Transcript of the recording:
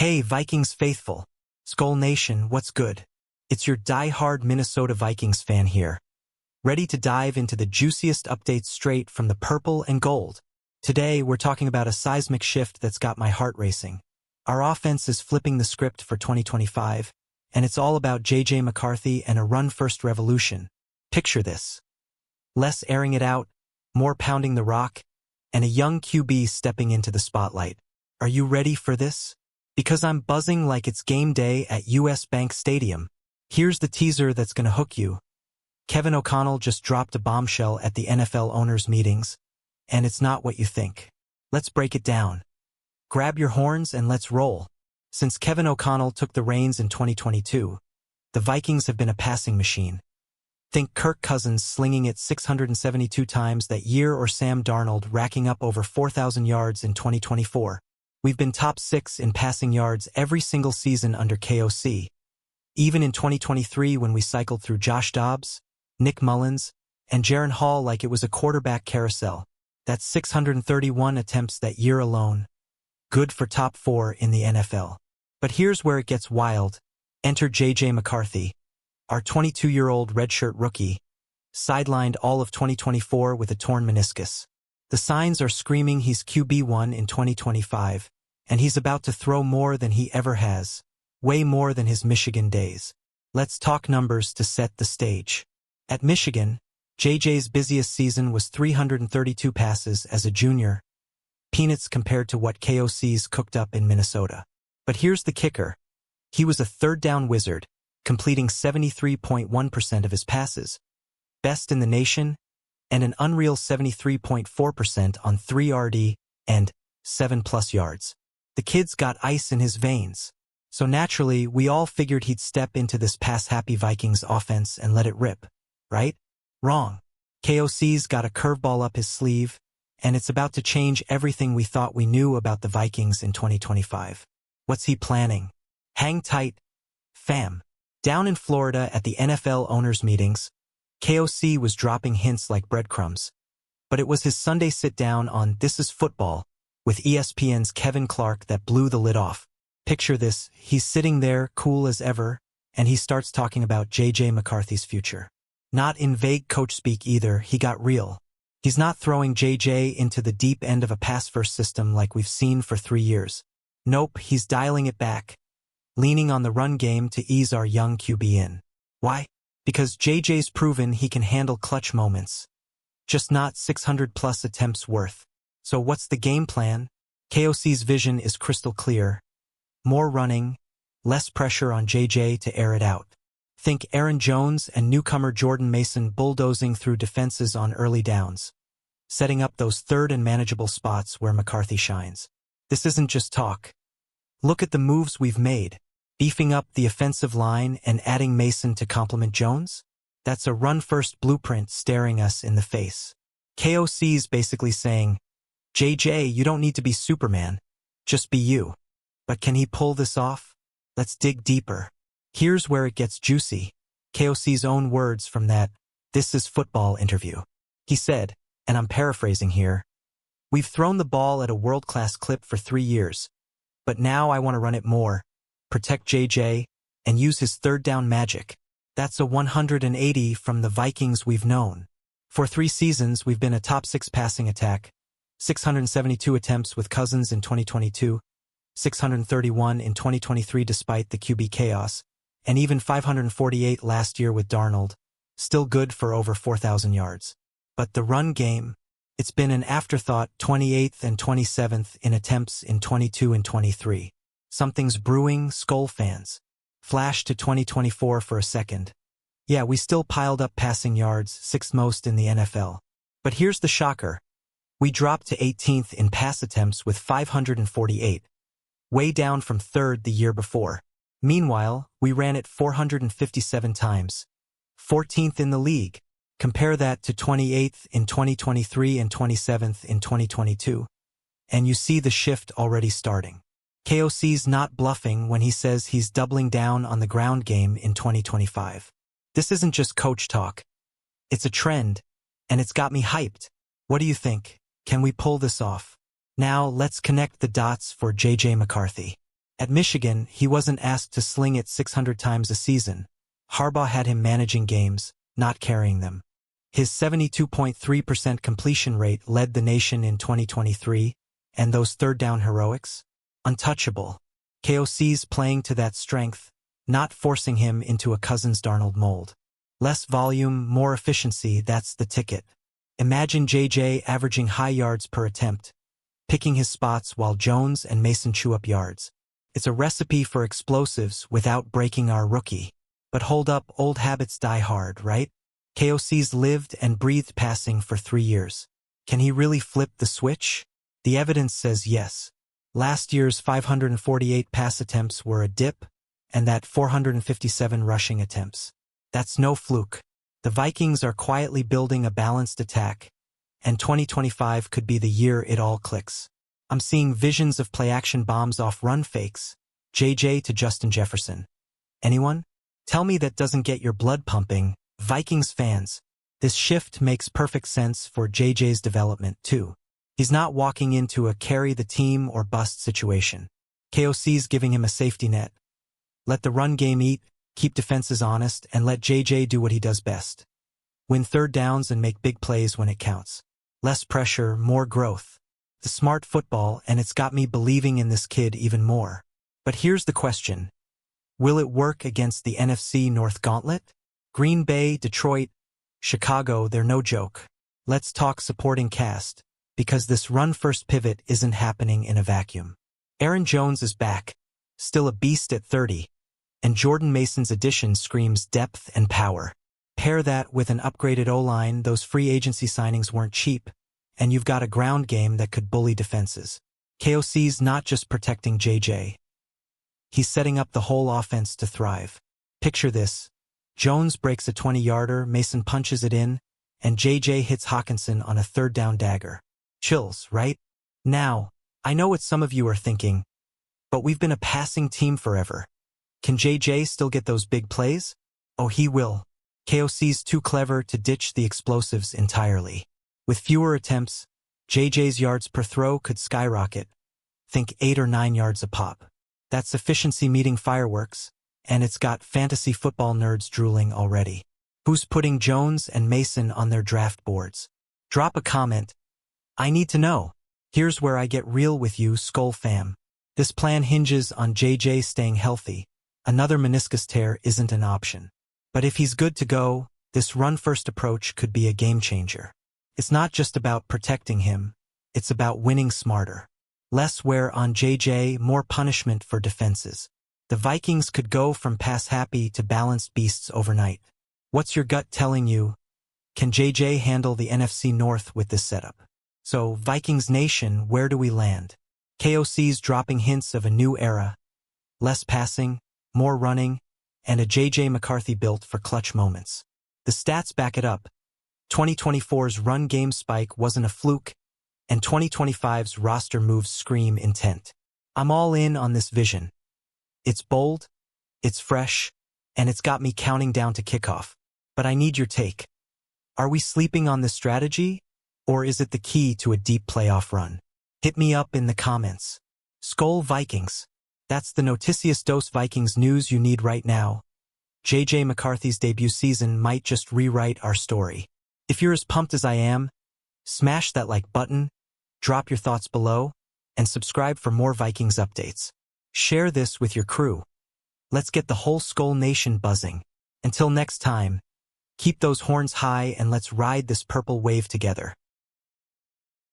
Hey, Vikings faithful. Skull Nation, what's good? It's your die-hard Minnesota Vikings fan here. Ready to dive into the juiciest updates straight from the purple and gold. Today, we're talking about a seismic shift that's got my heart racing. Our offense is flipping the script for 2025, and it's all about J.J. McCarthy and a run-first revolution. Picture this. Less airing it out, more pounding the rock, and a young QB stepping into the spotlight. Are you ready for this? Because I'm buzzing like it's game day at US Bank Stadium. Here's the teaser that's gonna hook you. Kevin O'Connell just dropped a bombshell at the NFL owners' meetings, and it's not what you think. Let's break it down. Grab your horns and let's roll. Since Kevin O'Connell took the reins in 2022, the Vikings have been a passing machine. Think Kirk Cousins slinging it 672 times that year or Sam Darnold racking up over 4,000 yards in 2024. We've been top 6 in passing yards every single season under KOC. Even in 2023 when we cycled through Josh Dobbs, Nick Mullins, and Jaren Hall like it was a quarterback carousel. That's 631 attempts that year alone. Good for top 4 in the NFL. But here's where it gets wild. Enter J.J. McCarthy, our 22-year-old redshirt rookie, sidelined all of 2024 with a torn meniscus. The signs are screaming he's QB1 in 2025, and he's about to throw more than he ever has, way more than his Michigan days. Let's talk numbers to set the stage. At Michigan, JJ's busiest season was 332 passes as a junior, peanuts compared to what KOC's cooked up in Minnesota. But here's the kicker. He was a third-down wizard, completing 73.1% of his passes, best in the nation, and an unreal 73.4% on 3 RD and 7+ yards. The kid's got ice in his veins. So naturally, we all figured he'd step into this pass-happy Vikings offense and let it rip, right? Wrong. KOC's got a curveball up his sleeve, and it's about to change everything we thought we knew about the Vikings in 2025. What's he planning? Hang tight, fam. Down in Florida at the NFL owners' meetings, KOC was dropping hints like breadcrumbs. But it was his Sunday sit-down on This Is Football with ESPN's Kevin Clark that blew the lid off. Picture this, he's sitting there, cool as ever, and he starts talking about J.J. McCarthy's future. Not in vague coach speak either, he got real. He's not throwing J.J. into the deep end of a pass-first system like we've seen for 3 years. Nope, he's dialing it back, leaning on the run game to ease our young QB in. Why? Because J.J.'s proven he can handle clutch moments, just not 600+ attempts worth. So what's the game plan? KOC's vision is crystal clear. More running, less pressure on J.J. to air it out. Think Aaron Jones and newcomer Jordan Mason bulldozing through defenses on early downs, setting up those third and manageable spots where McCarthy shines. This isn't just talk. Look at the moves we've made. Beefing up the offensive line and adding Mason to complement Jones? That's a run-first blueprint staring us in the face. KOC's basically saying, JJ, you don't need to be Superman. Just be you. But can he pull this off? Let's dig deeper. Here's where it gets juicy. KOC's own words from that This Is Football interview. He said, and I'm paraphrasing here, "We've thrown the ball at a world-class clip for 3 years, but now I want to run it more, protect JJ, and use his third-down magic." That's a 180 from the Vikings we've known. For 3 seasons, we've been a top 6 passing attack, 672 attempts with Cousins in 2022, 631 in 2023 despite the QB chaos, and even 548 last year with Darnold, still good for over 4,000 yards. But the run game, it's been an afterthought, 28th and 27th in attempts in 22 and 23. Something's brewing, Skull fans. Flash to 2024 for a second. Yeah, we still piled up passing yards, 6th most in the NFL. But here's the shocker. We dropped to 18th in pass attempts with 548, way down from 3rd the year before. Meanwhile, we ran it 457 times, 14th in the league. Compare that to 28th in 2023 and 27th in 2022. And you see the shift already starting. KOC's not bluffing when he says he's doubling down on the ground game in 2025. This isn't just coach talk. It's a trend, and it's got me hyped. What do you think? Can we pull this off? Now, let's connect the dots for J.J. McCarthy. At Michigan, he wasn't asked to sling it 600 times a season. Harbaugh had him managing games, not carrying them. His 72.3% completion rate led the nation in 2023, and those third-down heroics? Untouchable. KOC's playing to that strength, not forcing him into a Cousins-Darnold mold. Less volume, more efficiency, that's the ticket. Imagine JJ averaging high yards per attempt, picking his spots while Jones and Mason chew up yards. It's a recipe for explosives without breaking our rookie. But hold up, old habits die hard, right? KOC's lived and breathed passing for 3 years. Can he really flip the switch? The evidence says yes. Last year's 548 pass attempts were a dip, and that 457 rushing attempts. That's no fluke. The Vikings are quietly building a balanced attack, and 2025 could be the year it all clicks. I'm seeing visions of play-action bombs off run fakes, JJ to Justin Jefferson. Anyone? Tell me that doesn't get your blood pumping, Vikings fans. This shift makes perfect sense for JJ's development, too. He's not walking into a carry-the-team or bust situation. KOC's giving him a safety net. Let the run game eat, keep defenses honest, and let JJ do what he does best. Win third downs and make big plays when it counts. Less pressure, more growth. The smart football, and it's got me believing in this kid even more. But here's the question. Will it work against the NFC North Gauntlet? Green Bay, Detroit, Chicago, they're no joke. Let's talk supporting cast, because this run-first pivot isn't happening in a vacuum. Aaron Jones is back, still a beast at 30, and Jordan Mason's addition screams depth and power. Pair that with an upgraded O-line, those free agency signings weren't cheap, and you've got a ground game that could bully defenses. KOC's not just protecting JJ. He's setting up the whole offense to thrive. Picture this. Jones breaks a 20-yarder, Mason punches it in, and JJ hits Hawkinson on a third-down dagger. Chills, right? Now, I know what some of you are thinking, but we've been a passing team forever. Can JJ still get those big plays? Oh, he will. KOC's too clever to ditch the explosives entirely. With fewer attempts, JJ's yards per throw could skyrocket. Think 8 or 9 yards a pop. That's efficiency meeting fireworks, and it's got fantasy football nerds drooling already. Who's putting Jones and Mason on their draft boards? Drop a comment. I need to know. Here's where I get real with you, Skull fam. This plan hinges on JJ staying healthy. Another meniscus tear isn't an option. But if he's good to go, this run-first approach could be a game-changer. It's not just about protecting him, it's about winning smarter. Less wear on JJ, more punishment for defenses. The Vikings could go from pass-happy to balanced beasts overnight. What's your gut telling you? Can JJ handle the NFC North with this setup? So, Vikings Nation, where do we land? KOC's dropping hints of a new era. Less passing, more running, and a JJ McCarthy built for clutch moments. The stats back it up. 2024's run game spike wasn't a fluke, and 2025's roster moves scream intent. I'm all in on this vision. It's bold, it's fresh, and it's got me counting down to kickoff. But I need your take. Are we sleeping on this strategy, or is it the key to a deep playoff run? Hit me up in the comments. Skol Vikings. That's the Noticias dos Vikings news you need right now. JJ McCarthy's debut season might just rewrite our story. If you're as pumped as I am, smash that like button, drop your thoughts below, and subscribe for more Vikings updates. Share this with your crew. Let's get the whole Skol Nation buzzing. Until next time, keep those horns high and let's ride this purple wave together.